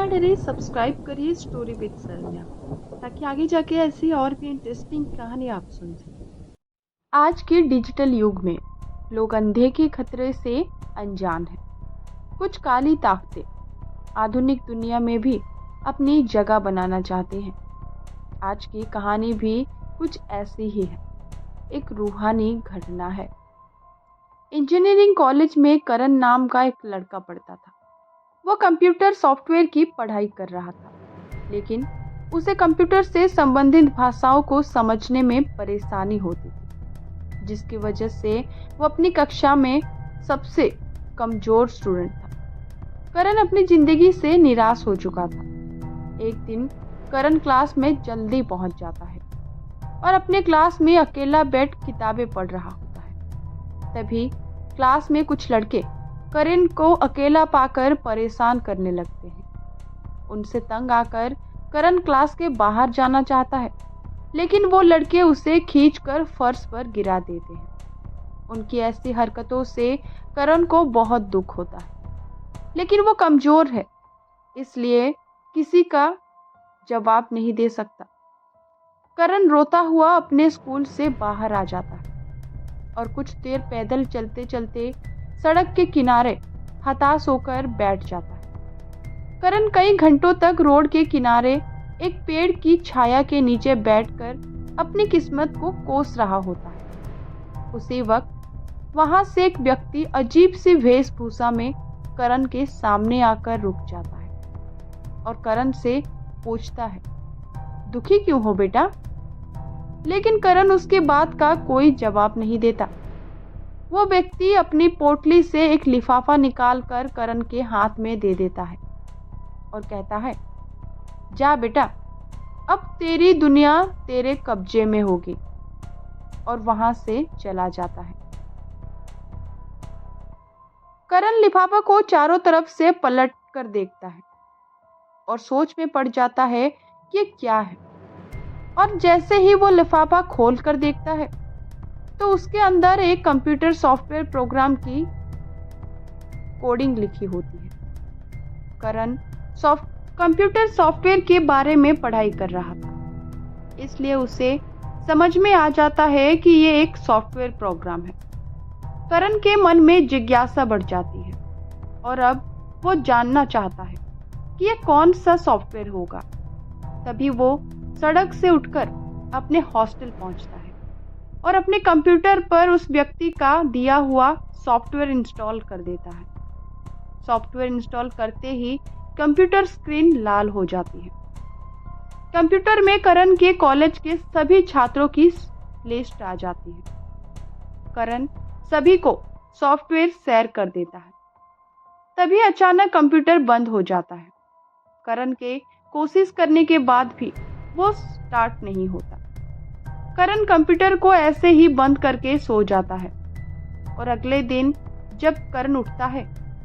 ना डरे, सब्सक्राइब करिए स्टोरी विद सरन्या, ताकि आगे जाके ऐसी और भी इंटरेस्टिंग कहानी आप सुन सकें। आज के डिजिटल युग में लोग अंधे के खतरे से अनजान हैं। कुछ काली ताकतें आधुनिक दुनिया में भी अपनी जगह बनाना चाहते हैं। आज की कहानी भी कुछ ऐसी ही है। एक रूहानी घटना है। इंजीनियरिंग कॉलेज में करण नाम का एक लड़का पढ़ता था। वो कंप्यूटर सॉफ्टवेयर की पढ़ाई कर रहा था, लेकिन उसे कंप्यूटर से संबंधित भाषाओं को समझने में परेशानी होती थी, जिसकी वजह से वो अपनी कक्षा में सबसे कमजोर स्टूडेंट था। करण अपनी जिंदगी से निराश हो चुका था। एक दिन करण क्लास में जल्दी पहुंच जाता है और अपने क्लास में अकेला बैठ किताबें पढ़ रहा होता है। तभी क्लास में कुछ लड़के करण को अकेला पाकर परेशान करने लगते हैं। उनसे तंग आकर करण क्लास के बाहर जाना चाहता है, लेकिन वो लड़के उसे खींचकर फर्श पर गिरा देते हैं। उनकी ऐसी हरकतों से करण को बहुत दुख होता है, लेकिन वो कमजोर है, इसलिए किसी का जवाब नहीं दे सकता। करण रोता हुआ अपने स्कूल से बाहर आ जाता है और कुछ देर पैदल चलते चलते सड़क के किनारे हताश होकर बैठ जाता है। करण कई घंटों तक रोड के किनारे एक पेड़ की छाया के नीचे बैठकर अपनी किस्मत को कोस रहा होता है। उसी वक्त वहां से एक व्यक्ति अजीब सी वेशभूषा में करण के सामने आकर रुक जाता है और करण से पूछता है, दुखी क्यों हो बेटा? लेकिन करण उसकी बात का कोई जवाब नहीं देता। वो व्यक्ति अपनी पोटली से एक लिफाफा निकालकर करण के हाथ में दे देता है और कहता है, जा बेटा, अब तेरी दुनिया तेरे कब्जे में होगी, और वहां से चला जाता है। करण लिफाफा को चारों तरफ से पलट कर देखता है और सोच में पड़ जाता है कि ये क्या है। और जैसे ही वो लिफाफा खोल कर देखता है तो उसके अंदर एक कंप्यूटर सॉफ्टवेयर प्रोग्राम की कोडिंग लिखी होती है। करण कंप्यूटर सॉफ्टवेयर के बारे में पढ़ाई कर रहा था, इसलिए उसे समझ में आ जाता है कि ये एक सॉफ्टवेयर प्रोग्राम है। करण के मन में जिज्ञासा बढ़ जाती है और अब वो जानना चाहता है कि ये कौन सा सॉफ्टवेयर होगा। तभी वो सड़क से उठकर अपने हॉस्टल पहुंचता है और अपने कंप्यूटर पर उस व्यक्ति का दिया हुआ सॉफ्टवेयर इंस्टॉल कर देता है। सॉफ्टवेयर इंस्टॉल करते ही कंप्यूटर स्क्रीन लाल हो जाती है। कंप्यूटर में करण के कॉलेज के सभी छात्रों की लिस्ट आ जाती है। करण सभी को सॉफ्टवेयर शेयर कर देता है। तभी अचानक कंप्यूटर बंद हो जाता है। करण के कोशिश करने के बाद भी वो स्टार्ट नहीं होता। करण कंप्यूटर को ऐसे ही बंद करके सो जाता है और अगले दिन जब करण उठता है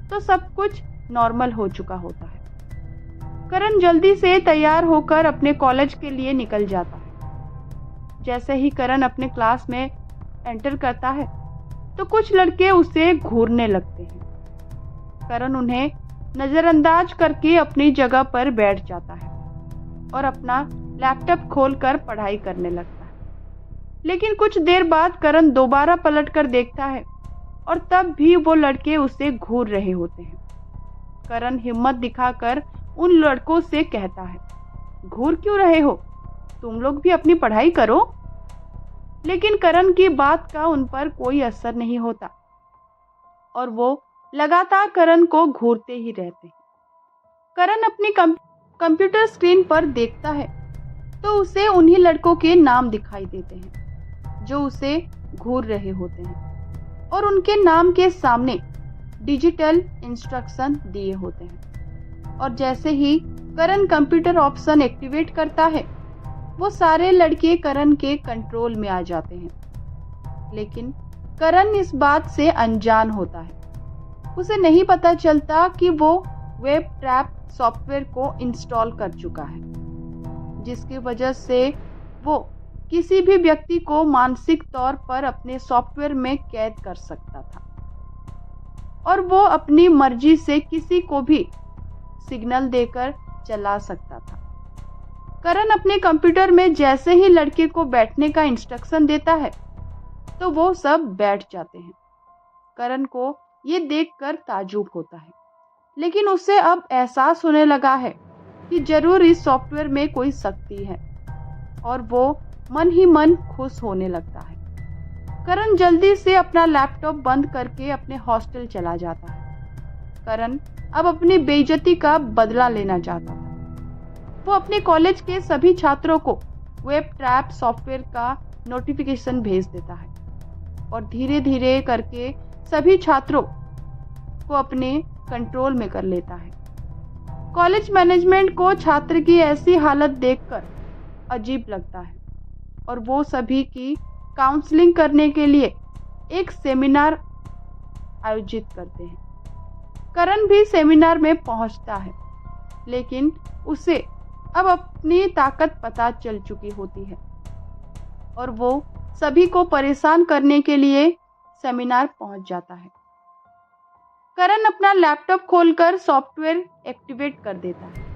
तो सब कुछ नॉर्मल हो चुका होता है। करण जल्दी से तैयार होकर अपने कॉलेज के लिए निकल जाता है। जैसे ही करण अपने क्लास में एंटर करता है तो कुछ लड़के उसे घूरने लगते हैं। करण उन्हें नजरअंदाज करके अपनी जगह पर बैठ जाता है और अपना लैपटॉप खोलकर पढ़ाई करने लगता है। लेकिन कुछ देर बाद करण दोबारा पलट कर देखता है और तब भी वो लड़के उसे घूर रहे होते हैं। करण हिम्मत दिखाकर उन लड़कों से कहता है, घूर क्यों रहे हो? तुम लोग भी अपनी पढ़ाई करो। लेकिन करण की बात का उन पर कोई असर नहीं होता और वो लगातार करण को घूरते ही रहते हैं। करण अपनी कंप्यूटर स्क्रीन पर देखता है तो उसे उन्हीं लड़कों के नाम दिखाई देते हैं जो उसे घूर रहे होते हैं, और उनके नाम के सामने डिजिटल इंस्ट्रक्शन दिए होते हैं। और जैसे ही करण कंप्यूटर ऑप्शन एक्टिवेट करता है, वो सारे लड़के करण के कंट्रोल में आ जाते हैं। लेकिन करण इस बात से अनजान होता है। उसे नहीं पता चलता कि वो वेब ट्रैप सॉफ्टवेयर को इंस्टॉल कर चुका है, जिसकी वजह से वो किसी भी व्यक्ति को मानसिक तौर पर अपने सॉफ्टवेयर में कैद कर सकता था और वो अपनी मर्जी से किसी को भी सिग्नल देकर चला सकता था। करण अपने कंप्यूटर में जैसे ही लड़के को बैठने का इंस्ट्रक्शन देता है तो वो सब बैठ जाते हैं। करण को ये देखकर ताज्जुब होता है, लेकिन उसे अब एहसास होने लगा है कि जरूर इस सॉफ्टवेयर में कोई शक्ति है और वो मन ही मन खुश होने लगता है। करण जल्दी से अपना लैपटॉप बंद करके अपने हॉस्टल चला जाता है। करण अब अपनी बेइज्जती का बदला लेना चाहता था। वो अपने कॉलेज के सभी छात्रों को वेब ट्रैप सॉफ्टवेयर का नोटिफिकेशन भेज देता है और धीरे धीरे करके सभी छात्रों को अपने कंट्रोल में कर लेता है। कॉलेज मैनेजमेंट को छात्र की ऐसी हालत देखकर अजीब लगता है और वो सभी की काउंसलिंग करने के लिए एक सेमिनार आयोजित करते हैं। करण भी सेमिनार में पहुंचता है, लेकिन उसे अब अपनी ताकत पता चल चुकी होती है और वो सभी को परेशान करने के लिए सेमिनार पहुंच जाता है। करण अपना लैपटॉप खोलकर सॉफ्टवेयर एक्टिवेट कर देता है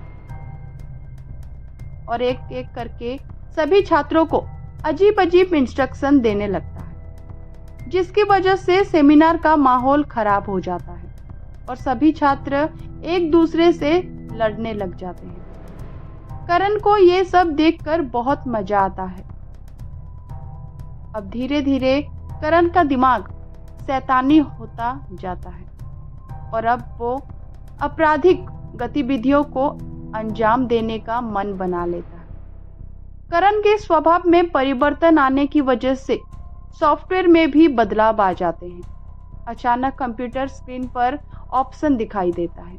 और एक एक करके सभी छात्रों को अजीब अजीब इंस्ट्रक्शन देने लगता है, जिसकी वजह से सेमिनार का माहौल खराब हो जाता है और सभी छात्र एक दूसरे से लड़ने लग जाते हैं। करण को ये सब देखकर बहुत मजा आता है। अब धीरे धीरे करण का दिमाग शैतानी होता जाता है और अब वो आपराधिक गतिविधियों को अंजाम देने का मन बना लेता है। करण के स्वभाव में परिवर्तन आने की वजह से सॉफ्टवेयर में भी बदलाव आ जाते हैं। अचानक कंप्यूटर स्क्रीन पर ऑप्शन दिखाई देता है,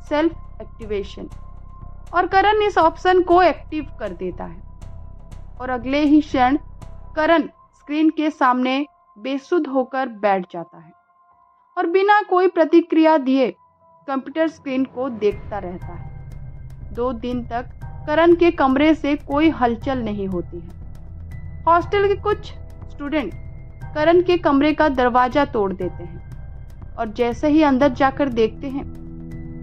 सेल्फ एक्टिवेशन, और करण इस ऑप्शन को एक्टिव कर देता है और अगले ही क्षण करण स्क्रीन के सामने बेसुध होकर बैठ जाता है और बिना कोई प्रतिक्रिया दिए कंप्यूटर स्क्रीन को देखता रहता है। 2 दिन तक करण के कमरे से कोई हलचल नहीं होती है। हॉस्टल के कुछ स्टूडेंट करण के कमरे का दरवाजा तोड़ देते हैं और जैसे ही अंदर जाकर देखते हैं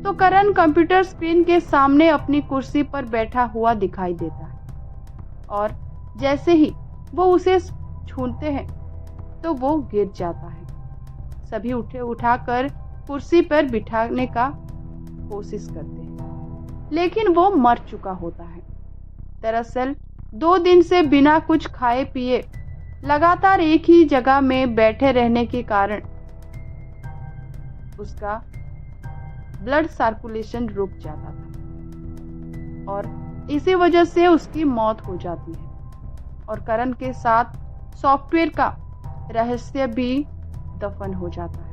तो करण कंप्यूटर स्क्रीन के सामने अपनी कुर्सी पर बैठा हुआ दिखाई देता है और जैसे ही वो उसे छूते हैं तो वो गिर जाता है। सभी उठाकर कुर्सी पर बिठाने का कोशिश करते हैं, लेकिन वो मर चुका होता है। दरअसल 2 दिन से बिना कुछ खाए पिए लगातार एक ही जगह में बैठे रहने के कारण उसका ब्लड सर्कुलेशन रुक जाता था और इसी वजह से उसकी मौत हो जाती है और करण के साथ सॉफ्टवेयर का रहस्य भी दफन हो जाता है।